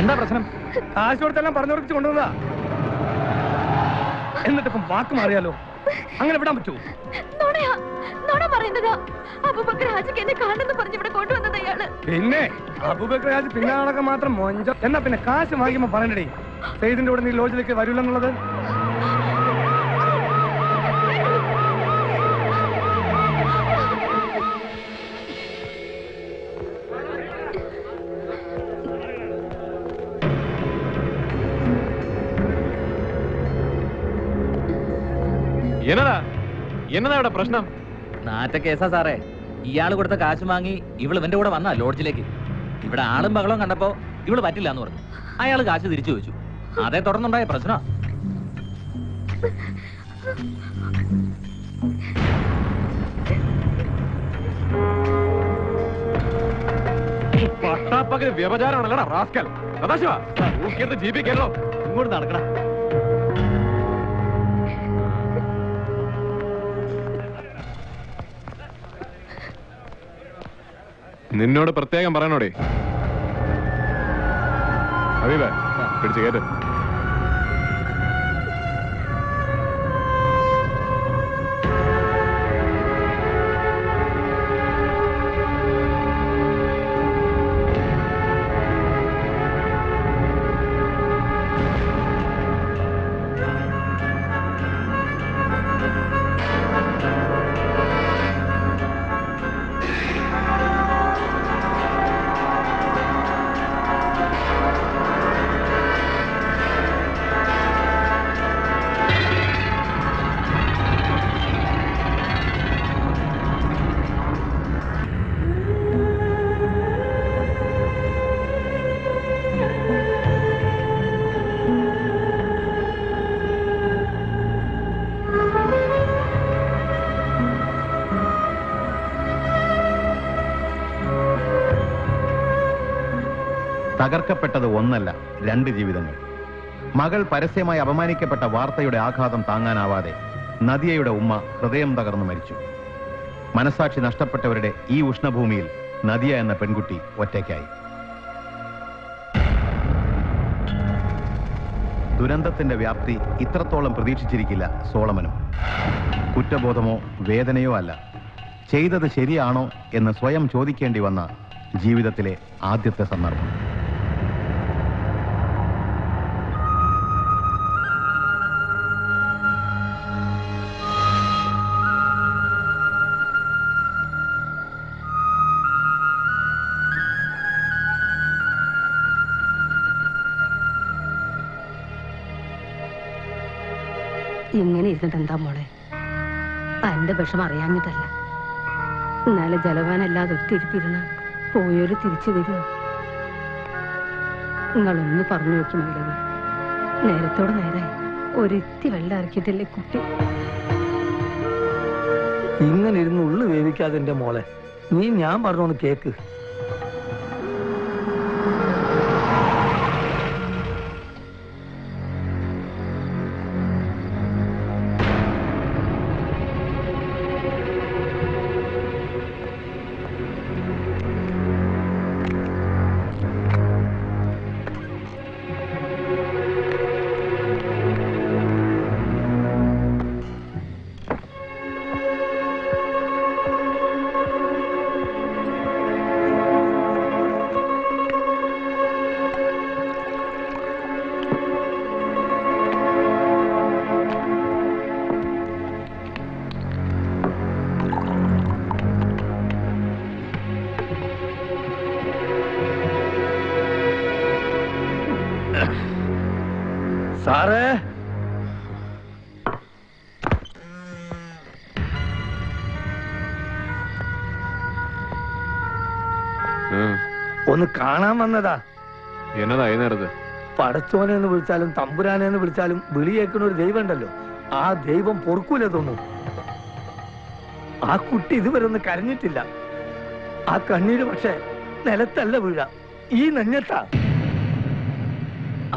എന്താ പ്രശ്നം? കാശ് കൊടുത്തെല്ലാം പറഞ്ഞുറപ്പിച്ച് കൊണ്ടുവന്നതാ. എന്നിട്ടിപ്പം വാക്ക് മാറിയാലോ? അങ്ങനെ വിടാൻ പറ്റുമോ? പിന്നെ അബൂബക്കർ ഹാജി പിന്നാളൊക്കെ മാത്രം മൊഞ്ച. എന്നാ പിന്നെ കാശ് വാങ്ങിക്കുമ്പോ പറയണ്ടേ സെയ്ദിന്റെ കൂടെ നീ ലോഡ്ജിലേക്ക് വരൂലെന്നുള്ളത്? എന്നതാ ഇവിടെ പ്രശ്നം? നാറ്റ കേസാ സാറേ. ഇയാള് കൊടുത്ത കാശ് വാങ്ങി ഇവള് ഇവന്റെ കൂടെ വന്നാ ലോഡ്ജിലേക്ക്. ഇവിടെ ആളും ബഹളവും കണ്ടപ്പോ ഇവള് പറ്റില്ല എന്ന് പറഞ്ഞു. അയാള് കാശ് തിരിച്ചു ചോദിച്ചു. അതേ തുടർന്നുണ്ടായ പ്രശ്നം. പട്ടാപ്പകൽ വ്യവചാരമാണല്ലടാ റാസ്കൽ. സദാശിവ ജീവിക്കല്ലോ, ഇങ്ങോട്ട് നടക്കണം. നിന്നോട് പ്രത്യേകം പറയണോടെ ഹബീബേ, പിടിച്ച് കേട്ട്. തകർക്കപ്പെട്ടത് ഒന്നല്ല, 2 ജീവിതങ്ങൾ. മകൾ പരസ്യമായി അപമാനിക്കപ്പെട്ട വാർത്തയുടെ ആഘാതം താങ്ങാനാവാതെ നദിയയുടെ ഉമ്മ ഹൃദയം തകർന്നു മരിച്ചു. മനസാക്ഷി നഷ്ടപ്പെട്ടവരുടെ ഈ ഉഷ്ണഭൂമിയിൽ നദിയ എന്ന പെൺകുട്ടി ഒറ്റയ്ക്കായി. ദുരന്തത്തിന്റെ വ്യാപ്തി ഇത്രത്തോളം പ്രതീക്ഷിച്ചിരിക്കില്ല സോളമനും. കുറ്റബോധമോ വേദനയോ അല്ല, ചെയ്തത് ശരിയാണോ എന്ന് സ്വയം ചോദിക്കേണ്ടി വന്ന ജീവിതത്തിലെ ആദ്യത്തെ സന്ദർഭം. ഇങ്ങനെ ഇരുന്നിട്ട് എന്താ മോളെ? എന്റെ വിഷം അറിയാഞ്ഞിട്ടല്ല. എന്നാലും ജലവാനല്ലാതെ ഒത്തിരിപ്പിരുന്ന പോയൊരു തിരിച്ചു വരിക. നിങ്ങളൊന്ന് പറഞ്ഞു നോക്കി മകളെ. നേരത്തോടെ നേരെ ഒരിത്തി വെള്ളം ഇറക്കിയിട്ടല്ലേ കുട്ടി. ഇങ്ങനെ ഇരുന്ന് ഉള്ളു വേവിക്കാതെ എന്റെ മോളെ, നീ ഞാൻ പറഞ്ഞോന്ന് കേക്ക്. സാറേ, ഒന്ന് കാണാൻ വന്നതാ. എന്നതാ ഈ നേരത്ത്? പടച്ചോനെ എന്ന് വിളിച്ചാലും തമ്പുരാനെ എന്ന് വിളിച്ചാലും വിളി കേൾക്കുന്ന ഒരു ദൈവം ഉണ്ടല്ലോ, ആ ദൈവം പൊറുക്കൂല തോന്നും. ആ കുട്ടി ഇതുവരെ ഒന്ന് കരഞ്ഞിട്ടില്ല. ആ കണ്ണീര് പക്ഷെ നിലത്തല്ല വീഴ, ഈ നെഞ്ഞത്താ.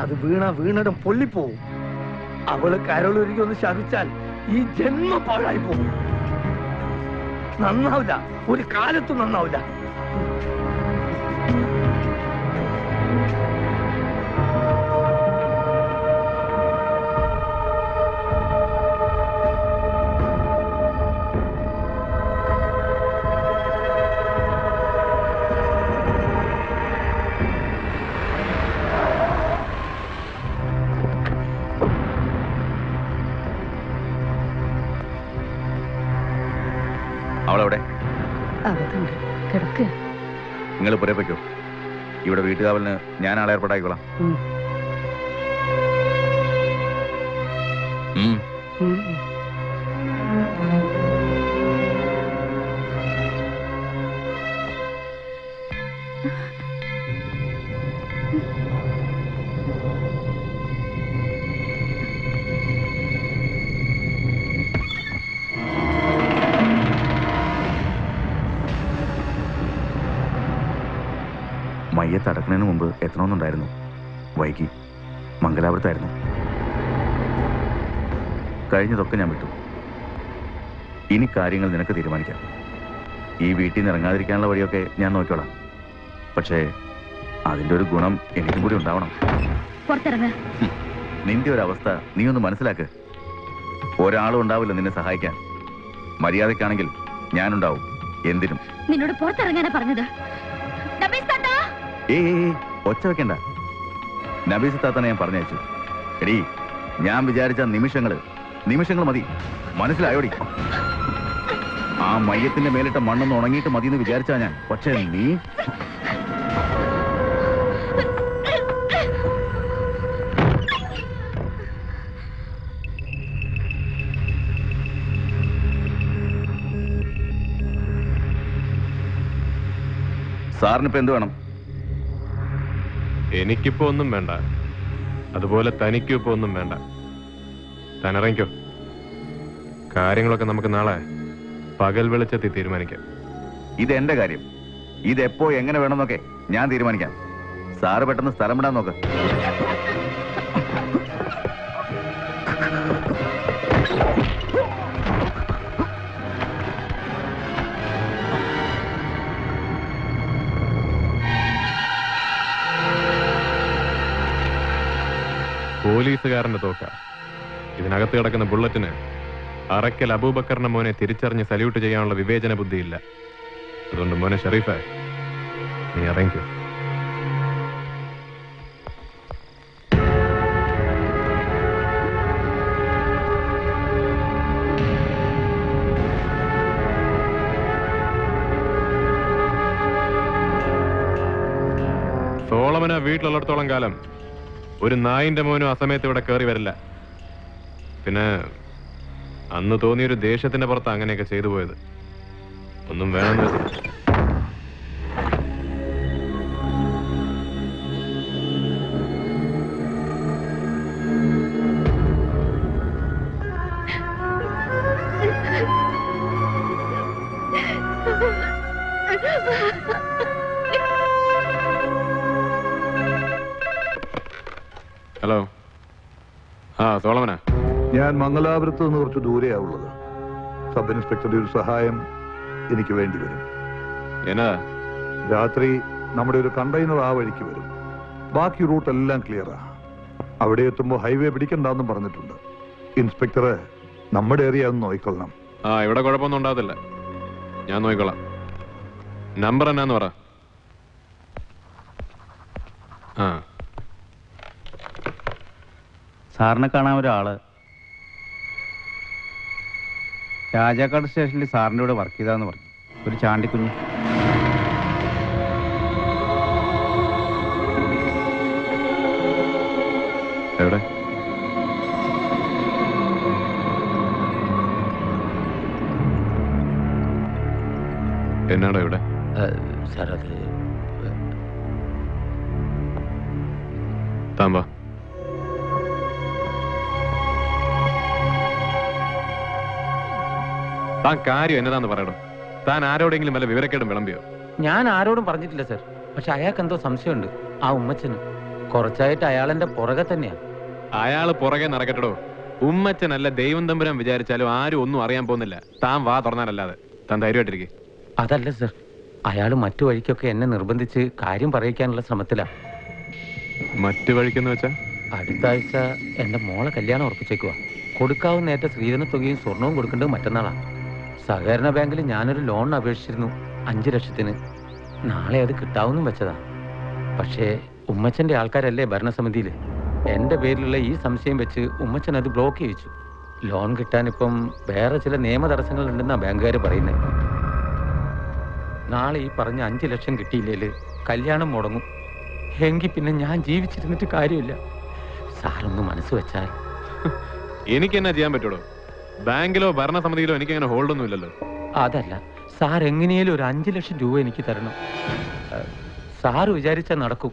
അത് വീണടം പൊള്ളിപ്പോവും. അവള് കരളൊരുക്കി ഒന്ന് ശപിച്ചാൽ ഈ ജന്മം പാഴായി പോകും. നന്നാവില്ല, ഒരു കാലത്തും നന്നാവില്ല. നിങ്ങൾ പുറപ്പെട്ടു. ഇവിടെ വീട്ടുകാവലിന് ഞാൻ ആളെ ഏർപ്പാടാക്കിക്കോളാം. മയ്യത്ത് അടക്കുന്നതിന് മുമ്പ് എത്തണമെന്നുണ്ടായിരുന്നു. വൈകി. മംഗലാപുരത്തായിരുന്നു. കഴിഞ്ഞതൊക്കെ ഞാൻ വിട്ടു. ഇനി കാര്യങ്ങൾ നിനക്ക് തീരുമാനിക്കാം. ഈ വീട്ടിൽ നിന്ന് ഇറങ്ങാതിരിക്കാനുള്ള വഴിയൊക്കെ ഞാൻ നോക്കിക്കോളാം. പക്ഷേ അതിൻ്റെ ഒരു ഗുണം എനിക്കും കൂടി ഉണ്ടാവണം. നിന്റെ ഒരു അവസ്ഥ നീ ഒന്ന് മനസ്സിലാക്ക്. ഒരാളും ഉണ്ടാവില്ല നിന്നെ സഹായിക്കാൻ. മര്യാദക്കാണെങ്കിൽ ഞാനുണ്ടാവും എന്തിനും. നിന്നോട് പുറത്തിറങ്ങാനാ പറഞ്ഞത്. ഒച്ച വെക്കണ്ട. നബീസ് താത്തനെ ഞാൻ പറഞ്ഞയച്ചു. എടീ, ഞാൻ വിചാരിച്ച നിമിഷങ്ങൾ മതി. മനസ്സിലായോടി? ആ മയ്യത്തിന്റെ മേലിട്ട മണ്ണൊന്ന് ഉണങ്ങിയിട്ട് മതി എന്ന് വിചാരിച്ചാ ഞാൻ. പക്ഷേ നീ സാറിനിപ്പോ എന്ത് വേണം? എനിക്കിപ്പോ ഒന്നും വേണ്ട, അതുപോലെ തനിക്കും ഇപ്പൊ ഒന്നും വേണ്ട. തനിറങ്ങിക്കോ. കാര്യങ്ങളൊക്കെ നമുക്ക് നാളെ പകൽ വെളിച്ചത്തിൽ തീരുമാനിക്കാം. ഇതെന്റെ കാര്യം. ഇതെപ്പോ എങ്ങനെ വേണമെന്നൊക്കെ ഞാൻ തീരുമാനിക്കാം. സാറ് പെട്ടെന്ന് സ്ഥലം വിടാൻ നോക്ക്. പോലീസുകാരന്റെ തോക്ക. ഇതിനകത്ത് കിടക്കുന്ന ബുള്ളറ്റിന് അറക്കൽ അബൂബക്കറിന്റെ മോനെ തിരിച്ചറിഞ്ഞ് സല്യൂട്ട് ചെയ്യാനുള്ള വിവേചന ബുദ്ധിയില്ല. അതുകൊണ്ട് മോനെ ഷെറീഫേ, നീ ഇറങ്ങിക്കോ. സോളമന വീട്ടിലുള്ളിടത്തോളം കാലം ഒരു നായിന്റെ മോനും അസമയത്ത് ഇവിടെ കയറി വരില്ല. പിന്നെ അന്ന് തോന്നിയൊരു ദേഷ്യത്തിന്റെ പുറത്ത് അങ്ങനെയൊക്കെ ചെയ്തു പോയത്. ഒന്നും വേണമെന്ന് വെച്ചില്ല. ഹലോ. സോളമന, ഞാൻ മംഗലാപുരത്ത് നിന്ന് കുറച്ച് ദൂരെയാവുള്ളത്. സബ് ഇൻസ്പെക്ടറുടെ ഒരു സഹായം എനിക്ക് വേണ്ടി വരും. എന്നാ? രാത്രി നമ്മുടെ ഒരു കണ്ടെയ്നർ ആ വഴിക്ക് വരും. ബാക്കി റൂട്ട് എല്ലാം ക്ലിയറാ. അവിടെ എത്തുമ്പോൾ ഹൈവേ പിടിക്കണ്ടെന്നും പറഞ്ഞിട്ടുണ്ട്. ഇൻസ്പെക്ടറെ നമ്മുടെ ഏരിയ ഒന്ന് നോക്കിക്കൊള്ളണം. ഇവിടെ കുഴപ്പമൊന്നും ഉണ്ടാകത്തില്ല, ഞാൻ നോക്കിക്കൊള്ളാം. നമ്പർ എന്നാന്ന് പറ. സാറിനെ കാണാൻ ഒരാള് രാജാക്കാട് സ്റ്റേഷനിൽ സാറിൻ്റെ കൂടെ വർക്ക് ചെയ്താന്ന് പറഞ്ഞു. ഒരു ചാണ്ടിക്കുഞ്ഞ്. എവിടെ? എന്നാടോ ഇവിടെ? സാർ അത് താമ്പാ. താൻ കാര്യം എന്നതാന്ന് പറയടോ. താൻ ആരോടെങ്കിലും വല്ല വിവരക്കേടും വിളമ്പിയോ? ഞാൻ ആരോടും പറഞ്ഞിട്ടില്ല സാർ. പക്ഷെ അയാൾക്ക് എന്തോ സംശയമുണ്ട്, ആ ഉമ്മച്ചന്. കുറച്ചായിട്ട് അയാൾ എന്റെ പുറകെ തന്നെയാ. അയാള് പുറകെ നടക്കട്ടോ. ഉമ്മച്ചനല്ല ദൈവം തമ്പുരാൻ വിചാരിച്ചാലും ആരും ഒന്നും അറിയാൻ പോകുന്നില്ല. താൻ വാ തുറന്നാലല്ലാതെ. താൻ ധൈര്യമായിട്ടിരിക്കെ. അതല്ല സാർ, അയാൾ മറ്റു വഴിക്കൊക്കെ എന്നെ നിർബന്ധിച്ച് കാര്യം പറയിക്കാനുള്ള ശ്രമത്തിലാ. മറ്റു വഴിക്കെന്ന് വെച്ചാ? അടുത്ത ആഴ്ച എന്റെ മോളെ കല്യാണം ഉറപ്പിച്ചേക്കുക. കൊടുക്കാവുന്ന ഏറ്റ സ്ത്രീധന തുകയും സ്വർണവും കൊടുക്കേണ്ടത് മറ്റന്നാളാ. സഹകരണ ബാങ്കിൽ ഞാനൊരു ലോണിന് അപേക്ഷിച്ചിരുന്നു 5 ലക്ഷത്തിന്. നാളെ അത് കിട്ടാവുന്നും വെച്ചതാ. പക്ഷേ ഉമ്മച്ചന്റെ ആൾക്കാരല്ലേ ഭരണസമിതിയിൽ. എന്റെ പേരിലുള്ള ഈ സംശയം വെച്ച് ഉമ്മച്ചൻ അത് ബ്ലോക്ക് ചെയ്യിച്ചു. ലോൺ കിട്ടാനിപ്പം വേറെ ചില നിയമ തടസ്സങ്ങൾ ഉണ്ടെന്നാ ബാങ്കുകാർ പറയുന്നത്. നാളെ ഈ പറഞ്ഞ 5 ലക്ഷം കിട്ടിയില്ലേല് കല്യാണം മുടങ്ങും. എങ്കിൽ പിന്നെ ഞാൻ ജീവിച്ചിരുന്നിട്ട് കാര്യമില്ല. സാറൊന്ന് മനസ്സ് വെച്ചാൽ. എനിക്ക് എന്നാ ചെയ്യാൻ പറ്റുള്ളൂ? ബാങ്കിലോ ഭരണസമിതിയിലോ എനിക്ക് അങ്ങനെ ഹോൾഡൊന്നും ഇല്ലല്ലോ. അതല്ല, സാർ എങ്ങനെയാലും ഒരു 5 ലക്ഷം രൂപ എനിക്ക് തരണം. സാറ് വിചാരിച്ചാൽ നടക്കും.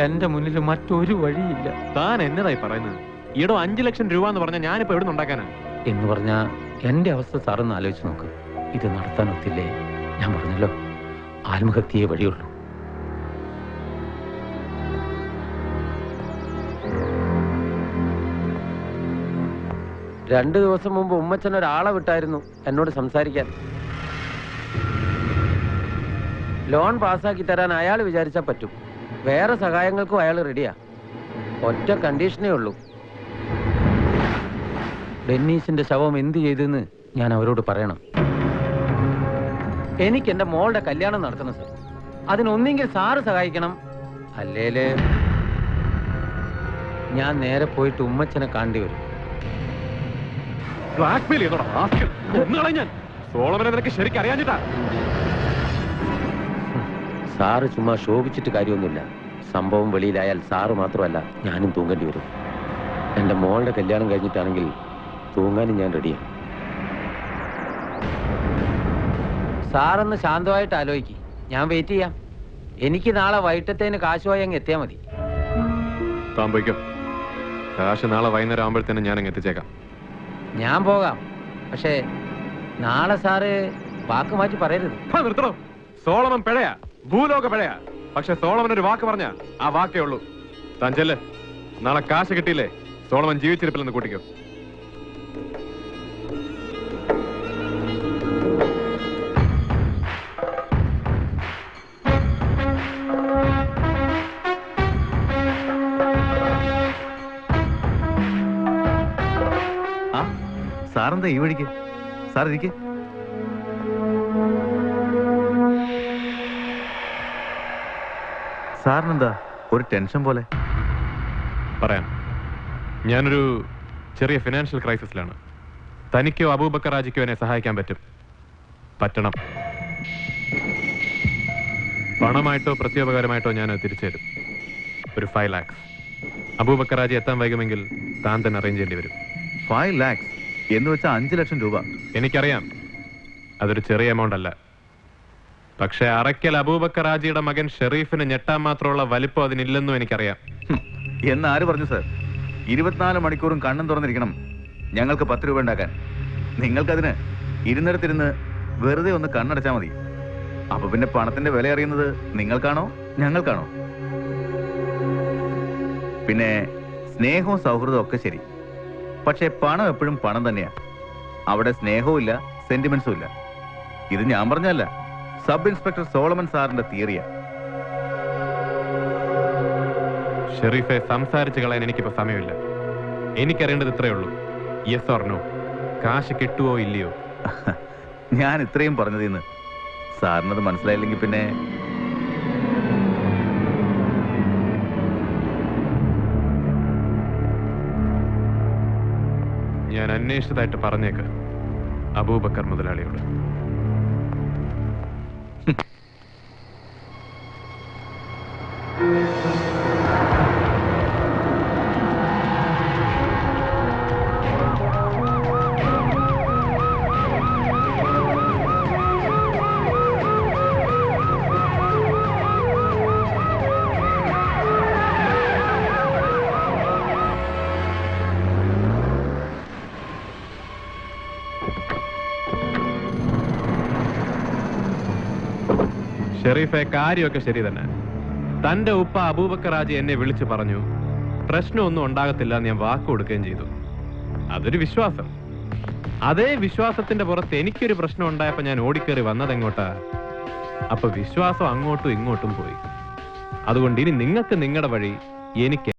എന്റെ മുന്നിൽ മറ്റൊരു വഴിയില്ല. താൻ എന്നതായി പറയുന്നത്? ഈടോ 5 ലക്ഷം രൂപ എന്ന് പറഞ്ഞാൽ ഞാനിപ്പോ എവിടെ ഉണ്ടാക്കാനാ? എന്ന് പറഞ്ഞാ എന്റെ അവസ്ഥ സാറൊന്ന് ആലോചിച്ച് നോക്ക്. ഇത് നടത്താൻ ഒത്തില്ലേ? ഞാൻ പറഞ്ഞല്ലോ, ആത്മഹത്യയെ വഴിയുള്ളൂ. രണ്ടു ദിവസം മുമ്പ് ഉമ്മച്ചൻ ഒരാളെ വിട്ടായിരുന്നു എന്നോട് സംസാരിക്കാൻ. ലോൺ പാസ്സാക്കി തരാൻ അയാൾ വിചാരിച്ചാൽ പറ്റും. വേറെ സഹായങ്ങൾക്കും അയാൾ റെഡിയാ. ഒറ്റ കണ്ടീഷനേ ഉള്ളൂ, ഡെന്നീസിന്റെ ശവം എന്ത് ചെയ്തെന്ന് ഞാൻ അവരോട് പറയണം. എനിക്ക് എന്റെ മോളുടെ കല്യാണം നടത്തണം സാർ. അതിനൊന്നെങ്കിൽ സാറ് സഹായിക്കണം, അല്ലേല് ഞാൻ നേരെ പോയിട്ട് ഉമ്മച്ചനെ കാണേണ്ടി വരും. ബ്ലാക്ക്മെയിൽ ചെയ്തോടാ റാസ്കൽ. കൊന്നുകളയും ഞാൻ. സോളമനെ നിനക്ക് ശരിക്കും അറിയാഞ്ഞിട്ടാ. സാറ് ചുമ്മാ ശോഭിച്ചിട്ട് കാര്യമൊന്നുമില്ല. സംഭവം വെളിയിലായാൽ സാറ് മാത്രമല്ല, ഞാനും തൂങ്ങേണ്ടി വരും. എന്റെ മോളുടെ കല്യാണം കഴിഞ്ഞിട്ടാണെങ്കിൽ തൂങ്ങാനും ഞാൻ റെഡിയാണ്. സാറൊന്ന് ശാന്തമായിട്ട് ആലോചിക്ക്. ഞാൻ വെയിറ്റ് ചെയ്യാം. എനിക്ക് നാളെ വൈകിട്ടത്തേന് കാശുമായി അങ്ങ് എത്തിയാൽ മതി. താൻ പോയിക്കോ. കാശ് നാളെ വൈകുന്നേരം ആകുമ്പോഴത്തേനും ഞാൻ അങ്ങ് എത്തിച്ചേക്കാം. ഞാൻ പോകാം, പക്ഷേ നാളെ സാറ് വാക്ക് മാറ്റി പറയരുത്. നിർത്തണോ? സോളമൻ പിഴയാ, ഭൂലോക പിഴയാ. പക്ഷെ സോളമൻ ഒരു വാക്ക് പറഞ്ഞ ആ വാക്കേ ഉള്ളൂ. താൻ ചെല്ല്. നാളെ കാശ് കിട്ടിയില്ലേ സോളമൻ ജീവിച്ചിരിപ്പില്ലെന്ന് കൂട്ടിക്കോ. സാറെന്താ ഈ വഴിക്ക്? സാർ ഇരിക്കെ. സാറിനെന്താ ഒരു ടെൻഷൻ പോലെ? പറയാം. ഞാനൊരു ചെറിയ ഫിനാൻഷ്യൽ ക്രൈസിസിലാണ്. തനിക്കോ അബൂബക്കർ ഹാജിക്കോ എന്നെ സഹായിക്കാൻ പറ്റണം. പണമായിട്ടോ പ്രത്യോപകാരമായിട്ടോ ഞാൻ തിരിച്ചു തരും. ഒരു 5 lakhs. അബൂബക്കർ ഹാജി എത്താൻ വൈകുമെങ്കിൽ താൻ തന്നെ അറേഞ്ച് ചെയ്യേണ്ടി വരും. 5 lakhs എന്ന് വെച്ചാൽ 5 ലക്ഷം രൂപ. എനിക്കറിയാം, അതൊരു ചെറിയ എമൗണ്ട് അല്ല. പക്ഷെ അറയ്ക്കൽ അബൂബക്കർ ഹാജിയുടെ മകൻ ഷെറീഫിന് ഞെട്ടാൻ മാത്രമുള്ള വലിപ്പം അതിനില്ലെന്നും എനിക്കറിയാം. എന്ന് ആര് പറഞ്ഞു സാർ? 24 മണിക്കൂറും കണ്ണും തുറന്നിരിക്കണം ഞങ്ങൾക്ക് 10 രൂപ ഉണ്ടാക്കാൻ. നിങ്ങൾക്കതിന് ഇരുന്നിടത്തിരുന്ന് വെറുതെ ഒന്ന് കണ്ണടച്ചാൽ മതി. അപ്പൊ പിന്നെ പണത്തിന്റെ വില അറിയുന്നത് നിങ്ങൾക്കാണോ ഞങ്ങൾക്കാണോ? പിന്നെ സ്നേഹവും സൗഹൃദവും ഒക്കെ ശരി, പക്ഷെ പണം എപ്പോഴും പണം തന്നെയാ. അവിടെ സ്നേഹവും ഇല്ല, സെന്റിമെന്റ്സും ഇല്ല. ഇത് ഞാൻ പറഞ്ഞല്ല, സബ് ഇൻസ്പെക്ടർ സോളമൻ സാറിന്റെ തിയറിയാ. ഷെറീഫെ, സംസാരിച്ച് കളയാൻ എനിക്കിപ്പോ സമയമില്ല. എനിക്കറിയേണ്ടത് ഇത്രയേ ഉള്ളൂ, യെസ് ഓർ നോ. കാശ് കിട്ടുവോ ഇല്ലയോ? ഞാൻ ഇത്രയും പറഞ്ഞതിന്ന് സാറിനത് മനസ്സിലായില്ലെങ്കിൽ പിന്നെ ഞാൻ അന്വേഷിച്ചതായിട്ട് പറഞ്ഞേക്ക് അബൂബക്കർ മുതലാളിയോട്. ഷെറീഫെ, കാര്യമൊക്കെ ശരി തന്നെ. തന്റെ ഉപ്പ അബൂബക്കർ ഹാജി എന്നെ വിളിച്ചു പറഞ്ഞു പ്രശ്നമൊന്നും ഉണ്ടാകത്തില്ല എന്ന് ഞാൻ വാക്ക് കൊടുക്കുകയും ചെയ്തു. അതൊരു വിശ്വാസം. അതേ വിശ്വാസത്തിന്റെ പുറത്ത് എനിക്കൊരു പ്രശ്നം ഉണ്ടായപ്പോ ഞാൻ ഓടിക്കേറി വന്നതെങ്ങോട്ടാ? അപ്പൊ വിശ്വാസം അങ്ങോട്ടും ഇങ്ങോട്ടും പോയി. അതുകൊണ്ട് ഇനി നിങ്ങൾക്ക് നിങ്ങളുടെ വഴി, എനിക്ക്